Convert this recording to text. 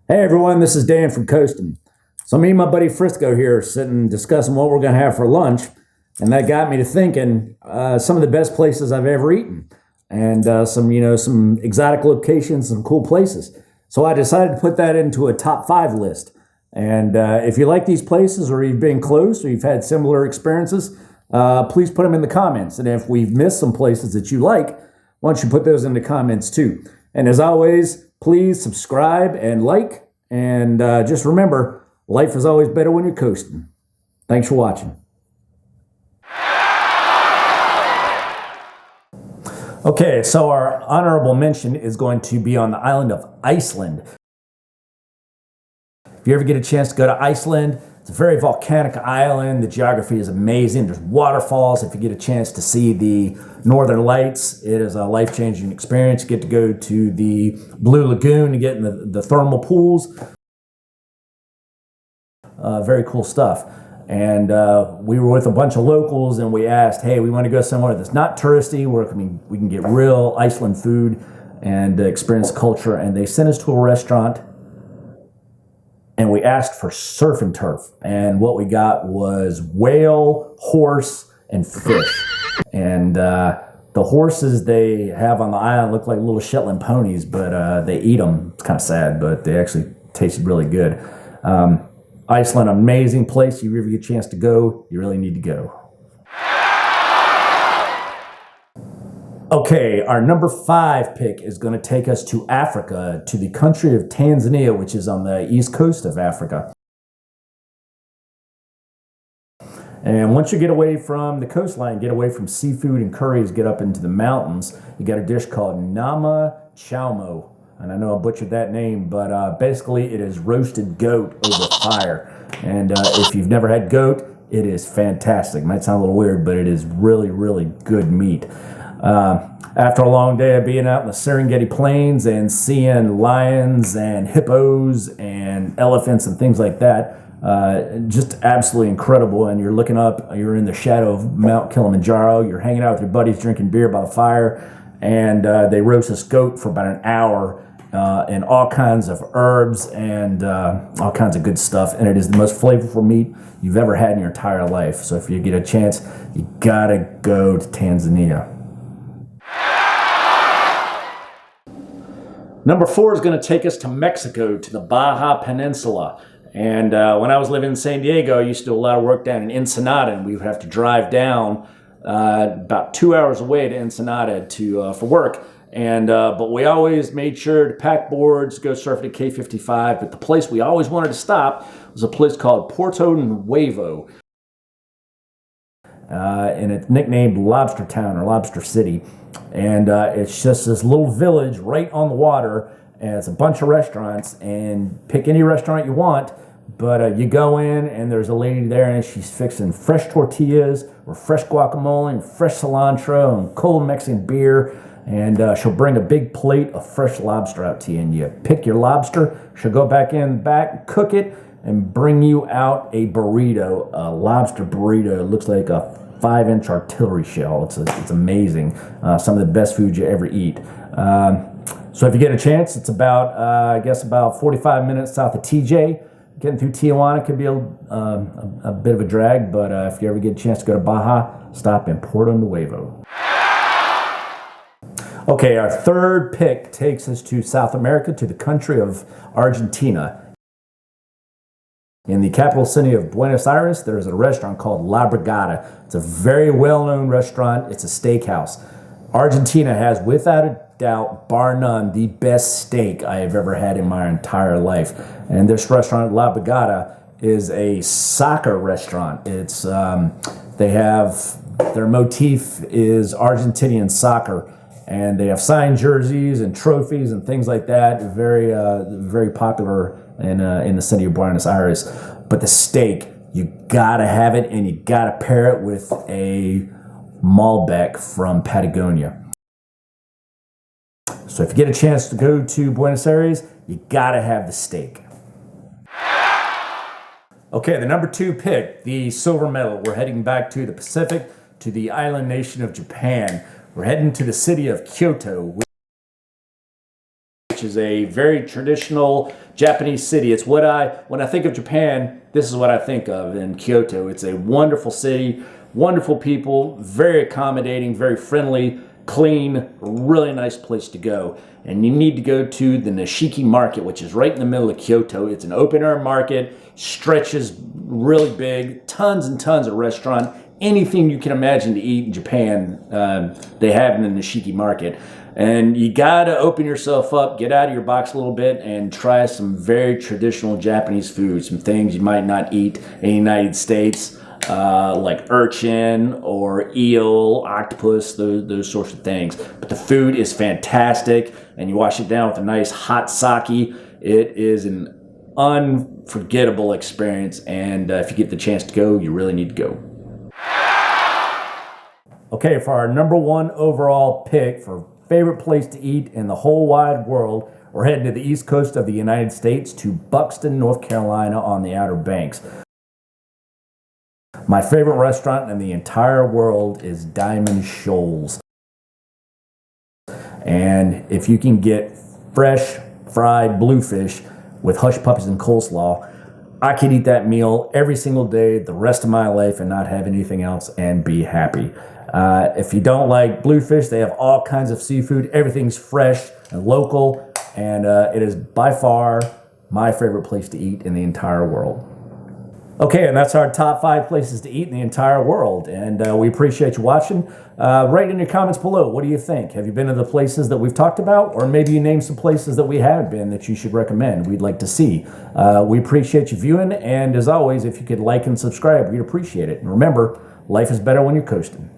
Hey everyone, this is Dan from Coastin. So me and my buddy Frisco here are sitting discussing what we're going to have for lunch, and that got me to thinking some of the best places I've ever eaten, and some exotic locations, some cool places. So I decided to put that into a top five list. And if you like these places, or you've been close, or you've had similar experiences, please put them in the comments. And if we've missed some places that you like, why don't you put those in the comments too? And as always, please subscribe and like. And just remember, life is always better when you're coasting. Thanks for watching. Okay, so our honorable mention is going to be on the island of Iceland. If you ever get a chance to go to Iceland, it's a very volcanic island. The geography is amazing. There's waterfalls. If you get a chance to see the Northern Lights, it is a life-changing experience. You get to go to the Blue Lagoon and get in the thermal pools. Very cool stuff. And we were with a bunch of locals, and we asked, hey, we want to go somewhere that's not touristy, where we can get real Iceland food and experience culture. And they sent us to a restaurant, and we asked for surf and turf. And what we got was whale, horse, and fish. And the horses they have on the island look like little Shetland ponies, but they eat them. It's kind of sad, but they actually tasted really good. Iceland, amazing place. If you ever get a chance to go, you really need to go. Okay, our number 5 pick is going to take us to Africa, to the country of Tanzania, which is on the east coast of Africa. And once you get away from the coastline, get away from seafood and curries, get up into the mountains, you got a dish called Nama Chaumo. And I know I butchered that name, but basically it is roasted goat over fire. And if you've never had goat, it is fantastic. It might sound a little weird, but it is really, really good meat. After a long day of being out in the Serengeti Plains and seeing lions and hippos and elephants and things like that, just absolutely incredible. And you're looking up, you're in the shadow of Mount Kilimanjaro, you're hanging out with your buddies, drinking beer by the fire, and they roast this goat for about an hour and all kinds of herbs and all kinds of good stuff. And it is the most flavorful meat you've ever had in your entire life. So if you get a chance, you gotta go to Tanzania. Number 4 is going to take us to Mexico, to the Baja Peninsula. And when I was living in San Diego, I used to do a lot of work down in Ensenada, and we would have to drive down about 2 hours away to Ensenada for work. And but we always made sure to pack boards, go surfing at K55. But the place we always wanted to stop was a place called Porto Nuevo. And it's nicknamed Lobster Town or Lobster City. And it's just this little village right on the water, and it's a bunch of restaurants, and pick any restaurant you want, but you go in and there's a lady there and she's fixing fresh tortillas or fresh guacamole and fresh cilantro and cold Mexican beer, and she'll bring a big plate of fresh lobster out to you, and you pick your lobster, she'll go back in the back, cook it, and bring you out a burrito, a lobster burrito. It looks like a 5-inch artillery shell. It's amazing. Some of the best food you ever eat. So if you get a chance, it's about, I guess, about 45 minutes south of TJ. Getting through Tijuana could be a bit of a drag, but if you ever get a chance to go to Baja, stop in Porto Nuevo. Okay, our third pick takes us to South America, to the country of Argentina. In the capital city of Buenos Aires, there is a restaurant called La Brigada. It's a very well-known restaurant. It's a steakhouse. Argentina has, without a doubt, bar none, the best steak I have ever had in my entire life. And this restaurant, La Brigada, is a soccer restaurant. It's they have, their motif is Argentinian soccer. And they have signed jerseys and trophies and things like that. Very, very popular in the city of Buenos Aires. But the steak, you gotta have it, and you gotta pair it with a Malbec from Patagonia. So if you get a chance to go to Buenos Aires, you gotta have the steak. Okay, the number 2 pick, the silver medal. We're heading back to the Pacific, to the island nation of Japan. We're heading to the city of Kyoto, which is a very traditional Japanese city. It's when I think of Japan, this is what I think of in Kyoto. It's a wonderful city, wonderful people, very accommodating, very friendly, clean, really nice place to go. And you need to go to the Nishiki Market, which is right in the middle of Kyoto. It's an open air market, stretches really big, tons and tons of restaurants. Anything you can imagine to eat in Japan, they have in the Nishiki Market. And you gotta open yourself up, get out of your box a little bit, and try some very traditional Japanese food. Some things you might not eat in the United States, like urchin or eel, octopus, those sorts of things. But the food is fantastic, and you wash it down with a nice hot sake. It is an unforgettable experience, and if you get the chance to go, you really need to go. Okay, for our number one overall pick for favorite place to eat in the whole wide world, we're heading to the east coast of the United States to Buxton, North Carolina on the Outer Banks. My favorite restaurant in the entire world is Diamond Shoals. And if you can get fresh fried bluefish with hush puppies and coleslaw, I could eat that meal every single day the rest of my life and not have anything else and be happy. If you don't like bluefish, they have all kinds of seafood. Everything's fresh and local, and it is by far my favorite place to eat in the entire world. Okay, and that's our top 5 places to eat in the entire world, and we appreciate you watching. Write in your comments below, what do you think? Have you been to the places that we've talked about, or maybe you name some places that we haven't been that you should recommend, we'd like to see. We appreciate you viewing, and as always, if you could like and subscribe, we'd appreciate it. And remember, life is better when you're coasting.